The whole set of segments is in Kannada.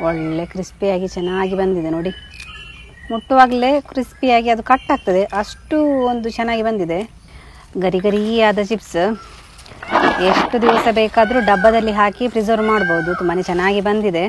ಒಳ್ಳೆ ಕ್ರಿಸ್ಪಿಯಾಗಿ ಚೆನ್ನಾಗಿ ಬಂದಿದೆ ನೋಡಿ. ಮುಟ್ಟುವಾಗಲೇ ಕ್ರಿಸ್ಪಿಯಾಗಿ ಅದು ಕಟ್ ಆಗ್ತದೆ, ಅಷ್ಟು ಒಂದು ಚೆನ್ನಾಗಿ ಬಂದಿದೆ. ಗರಿ ಗರಿಯಾದ ಚಿಪ್ಸ್ ಎಷ್ಟು ದಿವಸ ಬೇಕಾದರೂ ಡಬ್ಬದಲ್ಲಿ ಹಾಕಿ ಪ್ರಿಸರ್ವ್ ಮಾಡ್ಬೋದು. ತುಂಬಾ ಚೆನ್ನಾಗಿ ಬಂದಿದೆ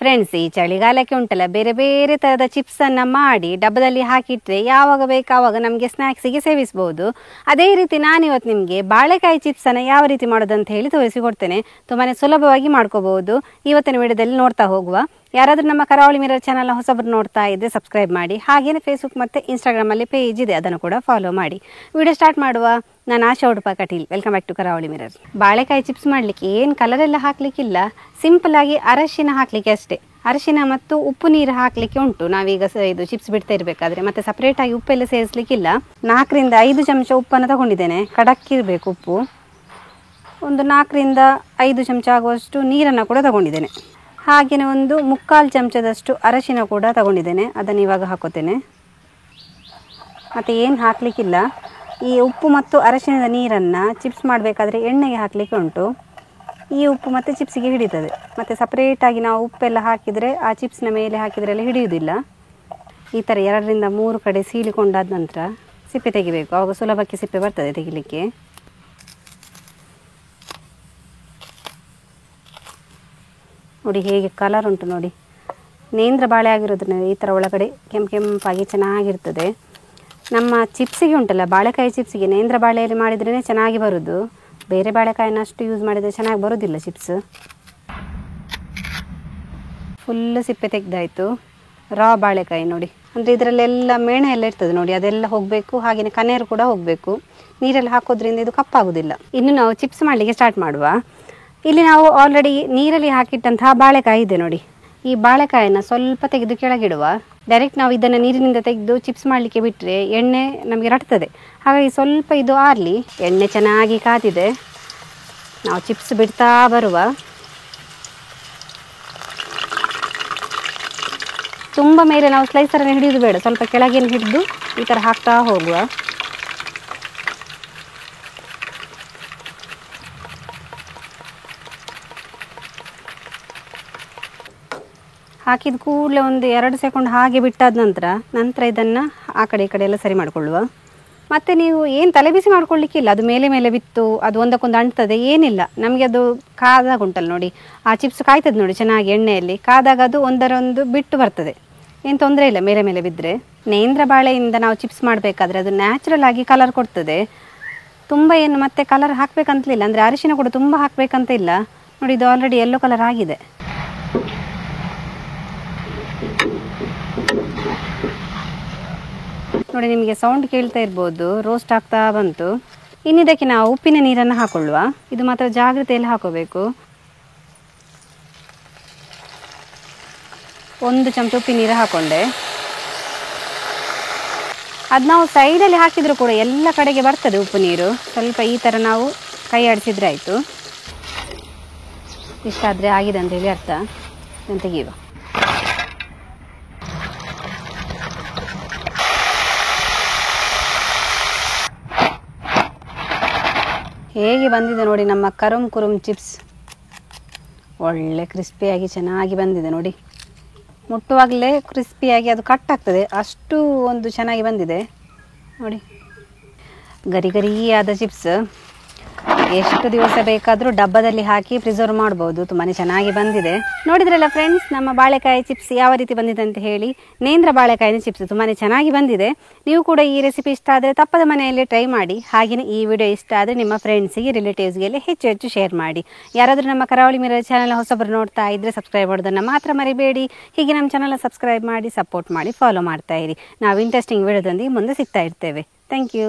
ಫ್ರೆಂಡ್ಸ್. ಈ ಚಳಿಗಾಲಕ್ಕೆ ಉಂಟಲ್ಲ, ಬೇರೆ ಬೇರೆ ಥರದ ಚಿಪ್ಸನ್ನು ಮಾಡಿ ಡಬ್ಬದಲ್ಲಿ ಹಾಕಿಟ್ರೆ ಯಾವಾಗ ಬೇಕಾವಾಗ ನಮಗೆ ಸ್ನ್ಯಾಕ್ಸಿಗೆ ಸೇವಿಸ್ಬೋದು. ಅದೇ ರೀತಿ ನಾನಿವತ್ತು ನಿಮಗೆ ಬಾಳೆಕಾಯಿ ಚಿಪ್ಸನ್ನು ಯಾವ ರೀತಿ ಮಾಡೋದಂತ ಹೇಳಿ ತೋರಿಸಿಕೊಡ್ತೇನೆ. ತುಂಬಾ ಸುಲಭವಾಗಿ ಮಾಡ್ಕೋಬಹುದು. ಇವತ್ತಿನ ವಿಡಿಯೋದಲ್ಲಿ ನೋಡ್ತಾ ಹೋಗುವ. ಯಾರಾದರೂ ನಮ್ಮ ಕರಾವಳಿ ಮಿರರ್ ಚಾನಲ್ನ ಹೊಸಬರು ನೋಡ್ತಾ ಇದ್ದರೆ ಸಬ್ಸ್ಕ್ರೈಬ್ ಮಾಡಿ. ಹಾಗೆಯೇ ಫೇಸ್ಬುಕ್ ಮತ್ತು ಇನ್ಸ್ಟಾಗ್ರಾಮಲ್ಲಿ ಪೇಜ್ ಇದೆ, ಅದನ್ನು ಕೂಡ ಫಾಲೋ ಮಾಡಿ. ವಿಡಿಯೋ ಸ್ಟಾರ್ಟ್ ಮಾಡುವ. ನಾನು Asha Udupa Kateel. Welcome back to Karavali mirror. ಬಾಳೆಕಾಯಿ ಚಿಪ್ಸ್ ಮಾಡಲಿಕ್ಕೆ ಏನು ಕಲರೆಲ್ಲ ಹಾಕಲಿಕ್ಕಿಲ್ಲ, ಸಿಂಪಲ್ ಆಗಿ ಅರಶಿನ ಹಾಕಲಿಕ್ಕೆ ಅಷ್ಟೇ. ಅರಶಿನ ಮತ್ತು ಉಪ್ಪು ನೀರು ಹಾಕಲಿಕ್ಕೆ ಉಂಟು. ನಾವೀಗ ಇದು ಚಿಪ್ಸ್ ಬಿಡ್ತಾ ಇರಬೇಕಾದ್ರೆ ಮತ್ತೆ ಸಪ್ರೇಟಾಗಿ ಉಪ್ಪೆಲ್ಲ ಸೇರಿಸಲಿಕ್ಕಿಲ್ಲ. 4 ರಿಂದ 5 ಚಮಚ ಉಪ್ಪನ್ನು ತಗೊಂಡಿದ್ದೇನೆ. ಕಡಕ್ಕಿರಬೇಕು ಉಪ್ಪು. ಒಂದು 4 ರಿಂದ 5 ಚಮಚ ಆಗುವಷ್ಟು ನೀರನ್ನು ಕೂಡ ತಗೊಂಡಿದ್ದೇನೆ. ಹಾಗೆಯೇ ಒಂದು 3/4 ಚಮಚದಷ್ಟು ಅರಶಿನ ಕೂಡ ತಗೊಂಡಿದ್ದೇನೆ. ಅದನ್ನು ಇವಾಗ ಹಾಕೋತೇನೆ. ಮತ್ತು ಏನು ಹಾಕಲಿಕ್ಕಿಲ್ಲ. ಈ ಉಪ್ಪು ಮತ್ತು ಅರಶಿನದ ನೀರನ್ನು ಚಿಪ್ಸ್ ಮಾಡಬೇಕಾದ್ರೆ ಎಣ್ಣೆಗೆ ಹಾಕಲಿಕ್ಕೆ ಉಂಟು. ಈ ಉಪ್ಪು ಮತ್ತು ಚಿಪ್ಸಿಗೆ ಹಿಡಿತದೆ. ಮತ್ತು ಸಪ್ರೇಟಾಗಿ ನಾವು ಉಪ್ಪೆಲ್ಲ ಹಾಕಿದರೆ ಆ ಚಿಪ್ಸ್ನ ಮೇಲೆ ಹಾಕಿದ್ರೆಲ್ಲ ಹಿಡಿಯುವುದಿಲ್ಲ. ಈ ಥರ 2 ರಿಂದ 3 ಕಡೆ ಸೀಳಿಕೊಂಡಾದ ನಂತರ ಸಿಪ್ಪೆ ತೆಗಿಬೇಕು. ಆವಾಗ ಸುಲಭಕ್ಕೆ ಸಿಪ್ಪೆ ಬರ್ತದೆ ತೆಗಿಲಿಕ್ಕೆ. ನೋಡಿ ಹೇಗೆ ಕಲರ್ ಉಂಟು ನೋಡಿ. ನೇಂದ್ರ ಬಾಳೆ ಆಗಿರೋದ್ರಿಂದ ಈ ಥರ ಒಳಗಡೆ ಕೆಂಪಾಗಿ ಚೆನ್ನಾಗಿರ್ತದೆ. ನಮ್ಮ ಚಿಪ್ಸಿಗೆ ಉಂಟಲ್ಲ, ಬಾಳೆಕಾಯಿ ಚಿಪ್ಸಿಗೆ ನೇಂದ್ರ ಬಾಳೆಯಲ್ಲಿ ಮಾಡಿದ್ರೇ ಚೆನ್ನಾಗಿ ಬರೋದು. ಬೇರೆ ಬಾಳೆಕಾಯಿನ ಅಷ್ಟು ಯೂಸ್ ಮಾಡಿದರೆ ಚೆನ್ನಾಗಿ ಬರೋದಿಲ್ಲ ಚಿಪ್ಸ್. ಫುಲ್ಲು ಸಿಪ್ಪೆ ತೆಗೆದಾಯಿತು. ರಾ ಬಾಳೆಕಾಯಿ ನೋಡಿ, ಅಂದರೆ ಇದರಲ್ಲೆಲ್ಲ ಮೇಣ ಎಲ್ಲ ಇರ್ತದೆ ನೋಡಿ, ಅದೆಲ್ಲ ಹೋಗಬೇಕು. ಹಾಗೆಯೇ ಕನೇರು ಕೂಡ ಹೋಗಬೇಕು. ನೀರಲ್ಲಿ ಹಾಕೋದ್ರಿಂದ ಇದು ಕಪ್ಪಾಗೋದಿಲ್ಲ. ಇನ್ನು ನಾವು ಚಿಪ್ಸ್ ಮಾಡಲಿಕ್ಕೆ ಸ್ಟಾರ್ಟ್ ಮಾಡುವ. ಇಲ್ಲಿ ನಾವು ಆಲ್ರೆಡಿ ನೀರಲ್ಲಿ ಹಾಕಿಟ್ಟಂತಹ ಬಾಳೆಕಾಯಿ ಇದೆ ನೋಡಿ. ಈ ಬಾಳೆಕಾಯಿನ ಸ್ವಲ್ಪ ತೆಗೆದು ಕೆಳಗಿಡುವ. ಡೈರೆಕ್ಟ್ ನಾವು ಇದನ್ನು ನೀರಿನಿಂದ ತೆಗೆದು ಚಿಪ್ಸ್ ಮಾಡಲಿಕ್ಕೆ ಬಿಟ್ಟರೆ ಎಣ್ಣೆ ನಮಗೆ ರಟ್ತದೆ. ಹಾಗಾಗಿ ಸ್ವಲ್ಪ ಇದು ಆರಲಿ. ಎಣ್ಣೆ ಚೆನ್ನಾಗಿ ಕಾದಿದೆ. ನಾವು ಚಿಪ್ಸ್ ಬಿಡ್ತಾ ಬರುವ. ತುಂಬ ಮೇಲೆ ನಾವು ಸ್ಲೈಸರನ್ನು ಹಿಡಿಯೋದು ಬೇಡ, ಸ್ವಲ್ಪ ಕೆಳಗೇನು ಹಿಡಿದು ಈ ಥರ ಹಾಕ್ತಾ ಹೋಗುವ. ಹಾಕಿದ ಕೂಡಲೇ ಒಂದು 2 ಸೆಕೆಂಡ್ ಹಾಗೆ ಬಿಟ್ಟಾದ ನಂತರ ಇದನ್ನು ಆ ಕಡೆ ಈ ಕಡೆ ಎಲ್ಲ ಸರಿ ಮಾಡಿಕೊಳ್ಳುವ. ಮತ್ತು ನೀವು ಏನು ತಲೆ ಬಿಸಿ ಮಾಡ್ಕೊಳ್ಳಿಕ್ಕಿಲ್ಲ. ಅದು ಮೇಲೆ ಬಿತ್ತು ಅದು ಒಂದಕ್ಕೊಂದು ಅಂಟ್ತದೆ ಏನಿಲ್ಲ. ನಮಗೆ ಅದು ಕಾದಾಗ ಉಂಟಲ್ಲ ನೋಡಿ, ಆ ಚಿಪ್ಸ್ ಕಾಯ್ತದೆ ನೋಡಿ ಚೆನ್ನಾಗಿ ಎಣ್ಣೆಯಲ್ಲಿ ಕಾದಾಗ ಅದು ಒಂದರೊಂದು ಬಿಟ್ಟು ಬರ್ತದೆ. ಏನು ತೊಂದರೆ ಇಲ್ಲ ಮೇಲೆ ಬಿದ್ದರೆ. ನೇಂದ್ರ ಬಾಳೆಯಿಂದ ನಾವು ಚಿಪ್ಸ್ ಮಾಡಬೇಕಾದ್ರೆ ಅದು ನ್ಯಾಚುರಲ್ ಆಗಿ ಕಲರ್ ಕೊಡ್ತದೆ. ತುಂಬ ಏನು ಮತ್ತೆ ಕಲರ್ ಹಾಕಬೇಕಂತಲಿಲ್ಲ. ಅಂದರೆ ಅರಿಶಿನ ಕೂಡ ತುಂಬ ಹಾಕಬೇಕಂತ ಇಲ್ಲ ನೋಡಿ. ಇದು ಆಲ್ರೆಡಿ ಯೆಲ್ಲೋ ಕಲರ್ ಆಗಿದೆ. ನೋಡಿ ನಿಮಗೆ ಸೌಂಡ್ ಕೇಳ್ತಾ ಇರ್ಬೋದು, ರೋಸ್ಟ್ ಆಗ್ತಾ ಬಂತು. ಇನ್ನಿದಕ್ಕೆ ನಾವು ಉಪ್ಪಿನ ನೀರನ್ನು ಹಾಕೊಳ್ಳುವ. ಇದು ಮಾತ್ರ ಜಾಗ್ರತೆಯಲ್ಲಿ ಹಾಕೋಬೇಕು. 1 ಚಮಚ ಉಪ್ಪಿನ ನೀರು ಹಾಕೊಂಡೆ. ಅದು ನಾವು ಸೈಡಲ್ಲಿ ಹಾಕಿದರೂ ಕೂಡ ಎಲ್ಲ ಕಡೆಗೆ ಬರ್ತದೆ ಉಪ್ಪು ನೀರು. ಸ್ವಲ್ಪ ಈ ಥರ ನಾವು ಕೈ ಆಡಿಸಿದ್ರೆ ಆಯಿತು. ಇಷ್ಟಾದರೆ ಆಗಿದೆ ಅಂತೇಳಿ ಅರ್ಥ. ತೆಗೆಯುವ. ಹೇಗೆ ಬಂದಿದೆ ನೋಡಿ ನಮ್ಮ ಕುರುಮ್ ಚಿಪ್ಸ್. ಒಳ್ಳೆ ಕ್ರಿಸ್ಪಿಯಾಗಿ ಚೆನ್ನಾಗಿ ಬಂದಿದೆ ನೋಡಿ. ಮುಟ್ಟುವಾಗಲೇ ಕ್ರಿಸ್ಪಿಯಾಗಿ ಅದು ಕಟ್ ಆಗ್ತದೆ, ಅಷ್ಟು ಒಂದು ಚೆನ್ನಾಗಿ ಬಂದಿದೆ ನೋಡಿ. ಗರಿ ಗರಿಯಾದ ಚಿಪ್ಸ್ ಎಷ್ಟು ದಿವಸ ಬೇಕಾದರೂ ಡಬ್ಬದಲ್ಲಿ ಹಾಕಿ ಪ್ರಿಸರ್ವ್ ಮಾಡ್ಬೋದು. ತುಂಬಾ ಚೆನ್ನಾಗಿ ಬಂದಿದೆ. ನೋಡಿದ್ರಲ್ಲ ಫ್ರೆಂಡ್ಸ್, ನಮ್ಮ ಬಾಳೆಕಾಯಿ ಚಿಪ್ಸ್ ಯಾವ ರೀತಿ ಬಂದಿದೆ ಅಂತ ಹೇಳಿ. ನೇಂದ್ರ ಬಾಳೆಕಾಯಿನ ಚಿಪ್ಸ್ ತುಂಬಾ ಚೆನ್ನಾಗಿ ಬಂದಿದೆ. ನೀವು ಕೂಡ ಈ ರೆಸಿಪಿ ಇಷ್ಟ ಆದರೆ ತಪ್ಪದ ಮನೆಯಲ್ಲಿ ಟ್ರೈ ಮಾಡಿ. ಹಾಗೆಯೇ ಈ ವಿಡಿಯೋ ಇಷ್ಟ ಆದರೆ ನಿಮ್ಮ ಫ್ರೆಂಡ್ಸಿಗೆ ರಿಲೇಟಿವ್ಸ್ಗೆಲ್ಲ ಹೆಚ್ಚು ಶೇರ್ ಮಾಡಿ. ಯಾರಾದರೂ ನಮ್ಮ ಕರಾವಳಿ ಮಿರರ್ ಚಾನಲ್ ಹೊಸಬರು ನೋಡ್ತಾ ಇದ್ದರೆ ಸಬ್ಸ್ಕ್ರೈಬ್ ಮಾಡೋದನ್ನು ಮಾತ್ರ ಮರಿಬೇಡಿ. ಹೀಗೆ ನಮ್ಮ ಚಾನಲ್ ಸಬ್ಸ್ಕ್ರೈಬ್ ಮಾಡಿ, ಸಪೋರ್ಟ್ ಮಾಡಿ, ಫಾಲೋ ಮಾಡ್ತಾ ಇರಿ. ನಾವು ಇಂಟ್ರೆಸ್ಟಿಂಗ್ ವಿಡಿಯೋದೊಂದಿಗೆ ಮುಂದೆ ಸಿಗ್ತಾ ಇರ್ತೇವೆ. Thank you.